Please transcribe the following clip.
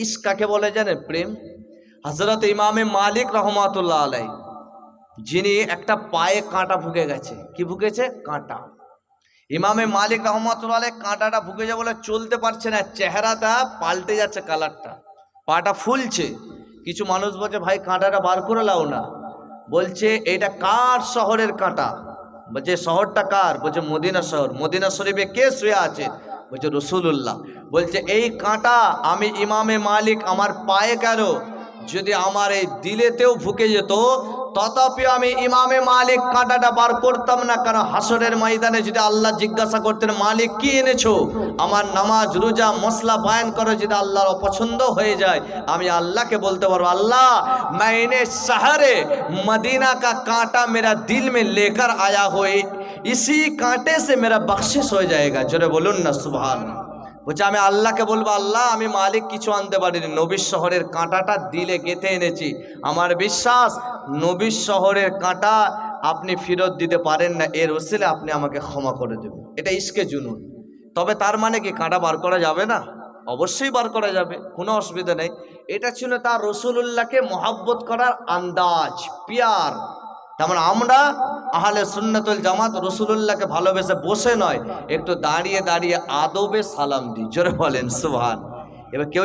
ইশক কাকে বলে জানেন? প্রেম। হযরত ইমামে মালিক রহমাতুল্লাহ আলাইহি, যিনি একটা পায়ে কাঁটা ঢুকে গেছে। কি ঢুকেছে? কাঁটা। ইমামে মালিক রহমাতুল্লাহ আলাইহি কাঁটাটা ঢুকে যায় বলে চলতে পারছে না, চেহারাটা পাল্টে যাচ্ছে, কালারটা, পাটা ফুলছে। কিছু মানুষ বলছে ভাই কাঁটাটা বার করে লাও না। বলছে এটা কার শহরের কাঁটা? বলছে শহরটা কার? বলছে মদিনা শহর। মদিনা শরীফে কে শুয়ে আছে? বলছে রাসূলুল্লাহ। বলছে এই কাঁটা আমি ইমামে মালিক আমার পায়ে গেল, যদি আমার এই দিলেতেও ঢুকে যেত তথাপি আমি ইমামে মালিক কাঁটাটা বার করতাম না। কারণ হাসরের ময়দানে যদি আল্লাহ জিজ্ঞাসা করতেন মালিক কি এনেছো, আমার নামাজ রোজা মশলা বায়ান করে যদি আল্লাহর অপছন্দ হয়ে যায়, আমি আল্লাহকে বলতে পারবো আল্লাহ मैंने शहरे मदीना का कांटा मेरा दिल में लेकर आया हो, इसी कांटे से मेरा बख्शिश हो जाएगा। जोरे बोलुन ना सुभान। বলছে আমি আল্লাহকে বলবো আল্লাহ আমি মালিক কিছু আনতে পারিনি, নবীর শহরের কাঁটাটা দিলে গেঁথে এনেছি। আমার বিশ্বাস নবীর শহরের কাঁটা আপনি ফেরত দিতে পারেন না, এর ওসিলে আপনি আমাকে ক্ষমা করে দেবেন। এটা ইশকে জুনুন। তবে তার মানে কি কাঁটা বার করা যাবে না? অবশ্যই বার করা যাবে, কোনো অসুবিধা নেই। এটা ছিল তার রাসূলুল্লাহকে মহব্বত করার আন্দাজ, পিয়ার। তেমন আমরা আহলে সুন্নাতুল জামাত রাসূলুল্লাহকে ভালোবেসে বসে নয়, একটু দাঁড়িয়ে দাঁড়িয়ে আদবে সালাম দিই। জোরে বলেন সুবহান। এবার কেউ